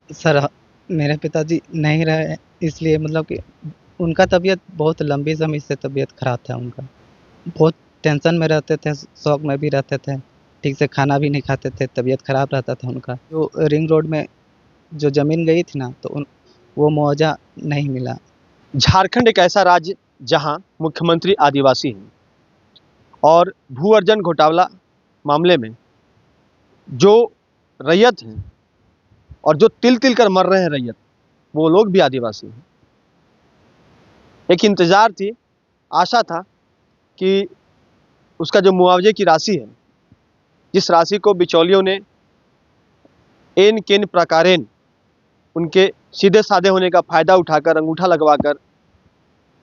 Sir, मेरे पिताजी नहीं रहे, इसलिए मतलब कि उनका तबीयत बहुत लंबी समय से तबीयत खराब था उनका। बहुत टेंशन में रहते थे, शौक में भी रहते थे, ठीक से खाना भी नहीं खाते थे, तबीयत खराब रहता था उनका। जो रिंग रोड में जो ज़मीन गई थी ना, तो वो मुआवज़ा नहीं मिला। झारखंड एक ऐसा राज्य जहां मुख्यमंत्री आदिवासी हैं और भू अर्जन घोटाला मामले में जो रैयत हैं और जो तिल तिल कर मर रहे हैं रैयत, वो लोग भी आदिवासी हैं। एक इंतजार थी, आशा था कि उसका जो मुआवजे की राशि है, जिस राशि को बिचौलियों ने एन केन प्रकारेण उनके सीधे साधे होने का फायदा उठाकर, अंगूठा लगवाकर,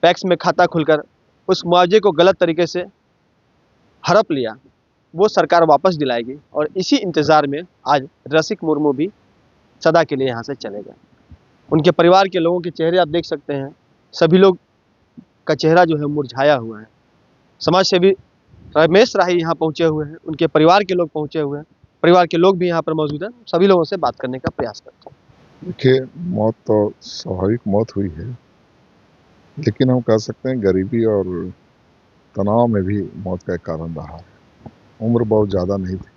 पैक्स में खाता खुलकर उस मुआवजे को गलत तरीके से हड़प लिया, वो सरकार वापस दिलाएगी। और इसी इंतजार में आज रसिक मुर्मू भी सदा के लिए यहाँ से चले गए। उनके परिवार के लोगों के चेहरे आप देख सकते हैं, सभी लोग का चेहरा जो है मुरझाया हुआ है। समाज सेवी रमेश राही यहाँ पहुँचे हुए हैं, उनके परिवार के लोग पहुँचे हुए हैं, परिवार के लोग भी यहाँ पर मौजूद हैं। सभी लोगों से बात करने का प्रयास करते हैं। देखिए, मौत तो स्वाभाविक मौत हुई है, लेकिन हम कह सकते हैं गरीबी और तनाव में भी मौत का एक कारण रहा है। उम्र बहुत ज़्यादा नहीं थी।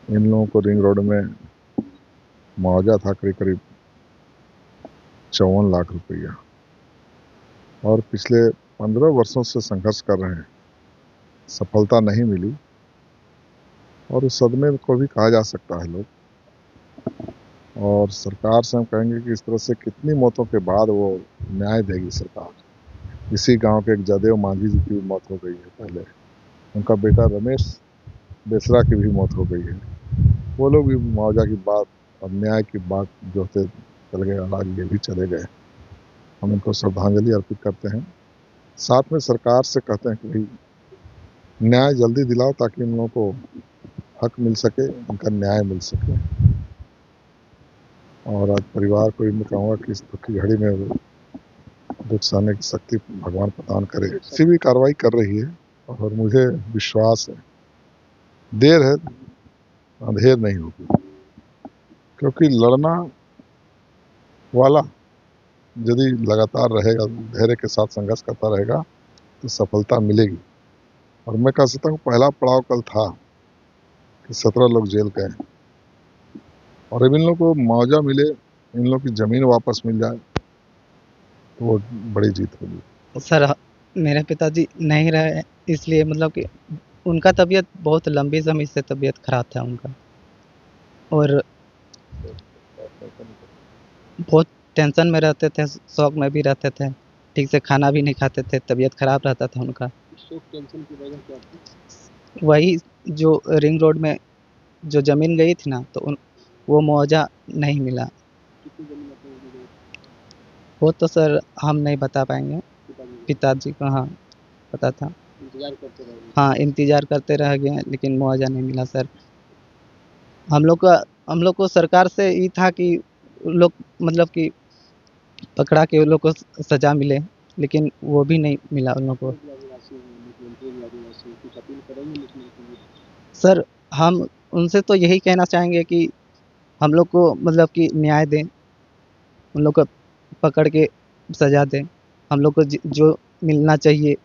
इन लोगों को रिंग रोड में मुआवजा था करीब करीब 54 लाख रुपया, और पिछले 15 वर्षों से संघर्ष कर रहे हैं, सफलता नहीं मिली। और उस सदमे को भी कहा जा सकता है लोग। और सरकार से हम कहेंगे कि इस तरह से कितनी मौतों के बाद वो न्याय देगी सरकार। इसी गांव के एक जदेव मांझी जी की भी मौत हो गई है पहले, उनका बेटा रमेश बेसरा की भी मौत हो गई है। वो लोग भी मुआवजा की बात और न्याय की बात जो होते चले गए, आज ये भी चले गए। हम उनको श्रद्धांजलि अर्पित करते हैं, साथ में सरकार से कहते हैं कि भाई न्याय जल्दी दिलाओ ताकि इन लोगों को हक मिल सके, उनका न्याय मिल सके। और आज परिवार को मैं कहूँगा कि इस दुख की घड़ी में दुख सहने की शक्ति भगवान प्रदान करे। किसी भी कार्रवाई कर रही है और मुझे विश्वास है देर है अंधेर नहीं होगी, क्योंकि लड़ना वाला यदि लगातार रहेगा, धैर्य के साथ संघर्ष करता रहेगा, तो सफलता मिलेगी। और मैं कह सकता हूँ पहला पड़ाव कल था कि 17 लोग जेल गए, और अब इन लोगों को मुआवजा मिले, इन लोगों की ज़मीन वापस मिल जाए, तो वो बड़ी जीत होगी। सर, मेरे पिताजी नहीं रहे, इसलिए मतलब कि उनका तबीयत बहुत लंबी समय से तबीयत खराब था उनका। और बहुत टेंशन में रहते थे, शौक में भी रहते थे, ठीक से खाना भी नहीं खाते थे, तबीयत खराब रहता था उनका। टेंशन की वजह क्या थी? वही जो रिंग रोड में जो ज़मीन गई थी ना, तो वो मुआवजा नहीं मिला। कितनी जमीन आपने गई? वो तो सर हम नहीं बता पाएंगे। पिताजी को हाँ पता था। इंतजार करते रहे? हाँ, इंतज़ार करते रह गए, लेकिन मुआवजा नहीं मिला सर। हम लोग को सरकार से ये था कि लोग मतलब कि पकड़ा के उन लोग को सज़ा मिले, लेकिन वो भी नहीं मिला उन लोग को। कुछ अपील करेंगे लिखने के लिए? सर, हम उनसे तो यही कहना चाहेंगे कि हम लोग को मतलब कि न्याय दें, उन लोग को पकड़ के सज़ा दें। हम लोग को जो मिलना चाहिए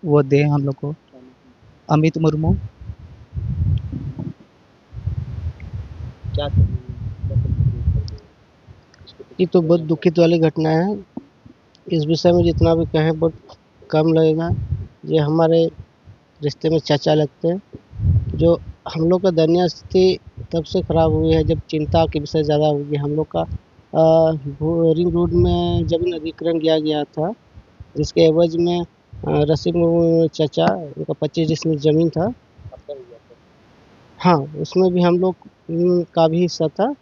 वो दें हम लोग को। अमित मुर्मू। क्या ये तो बहुत दुखित वाली घटना है। इस विषय में जितना भी कहें बहुत कम लगेगा। ये हमारे रिश्ते में चाचा लगते हैं, जो हम लोग का दयनीय स्थिति तब से खराब हुई है जब चिंता के विषय ज़्यादा हो गया। हम लोग का रिंग रोड में ज़मीन अधिग्रहण किया गया था, जिसके एवज में रसिक मुर्मू चाचा उनका 25 डिसमिल ज़मीन था। हाँ, उसमें भी हम लोग का भी हिस्सा था।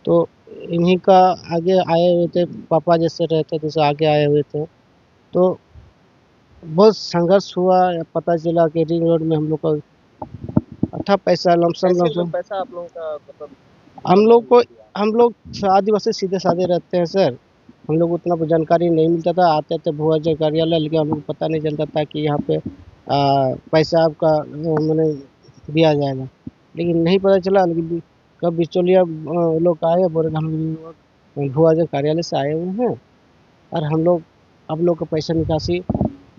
तो इन्हीं का आगे आए हुए थे, पापा जैसे रहते थे, आगे आए हुए थे। तो बहुत संघर्ष हुआ, पता चला कि रिंग रोड में हम लोग का अच्छा पैसा लमसम पैसा आप लोगों का मतलब हम लोग आदिवासी सीधे साधे रहते हैं सर। हम लोग उतना जानकारी नहीं मिलता था। आते थे भू अर्जन कार्यालय, लेकिन हम लोग को पता नहीं चलता था कि यहाँ पे पैसा आपका मैंने दिया जाएगा, लेकिन नहीं पता चला। लेकिन कब बिचौलिया लोग आए, बोले कि हम लोग भूअर्जन कार्यालय से आए हुए हैं और हम लोग आप लोग का पैसा निकासी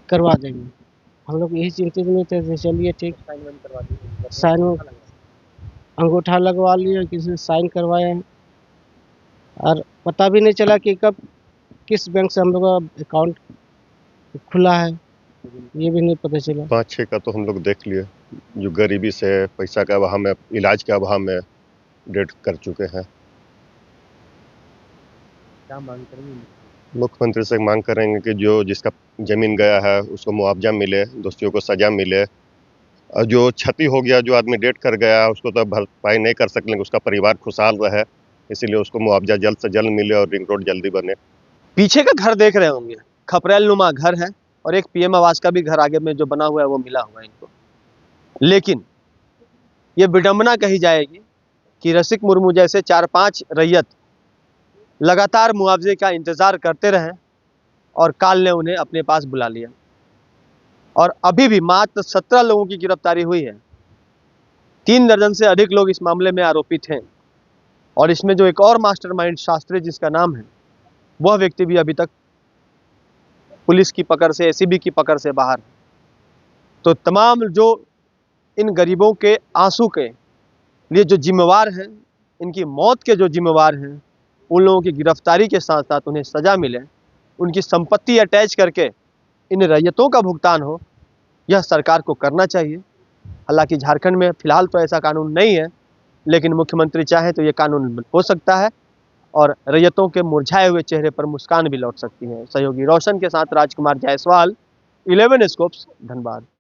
करवा देंगे। हम लोग यही चिंतित में थे, तो चलिए ठीक, साइन अंगूठा लगवा लिया, किसी ने साइन करवाया और पता भी नहीं चला कि कब किस बैंक से हम लोग का अकाउंट खुला है, ये भी नहीं पता चला। 5-6 का तो हम लोग देख लिए, जो गरीबी से पैसा के अभाव में, इलाज के अभाव में डेथ कर चुके हैं। क्या मांग करेंगे? मुख्यमंत्री से मांग करेंगे कि जो जिसका जमीन गया है उसको मुआवजा मिले, दोषियों को सजा मिले, और जो क्षति हो गया, जो आदमी डेथ कर गया उसको तो भरपाई नहीं कर सकेंगे, उसका परिवार खुशहाल रहे, इसीलिए उसको मुआवजा जल्द से जल्द मिले और रिंग रोड जल्दी बने। पीछे का घर देख रहे होंगे, खपरेल नुमा घर है और एक पीएम आवास का भी घर आगे में जो बना हुआ है वो मिला हुआ है इनको। लेकिन ये विडंबना कही जाएगी कि रसिक मुर्मू जैसे 4-5 रैयत लगातार मुआवजे का इंतजार करते रहे और काल ने उन्हें अपने पास बुला लिया। और अभी भी मात्र 17 लोगों की गिरफ्तारी हुई है। 3 दर्जन से अधिक लोग इस मामले में आरोपित हैं और इसमें जो एक और मास्टरमाइंड शास्त्री जिसका नाम है, वह व्यक्ति भी अभी तक पुलिस की पकड़ से, एसीबी की पकड़ से बाहर है। तो तमाम जो इन गरीबों के आंसू के लिए जो जिम्मेवार हैं, इनकी मौत के जो जिम्मेवार हैं, उन लोगों की गिरफ्तारी के साथ साथ उन्हें सजा मिले, उनकी संपत्ति अटैच करके इन रैयतों का भुगतान हो, यह सरकार को करना चाहिए। हालांकि झारखंड में फिलहाल तो ऐसा कानून नहीं है, लेकिन मुख्यमंत्री चाहे तो ये कानून हो सकता है और रैयतों के मुरझाए हुए चेहरे पर मुस्कान भी लौट सकती है। सहयोगी रोशन के साथ राजकुमार जायसवाल, 11 स्कोप्स, धनबाद।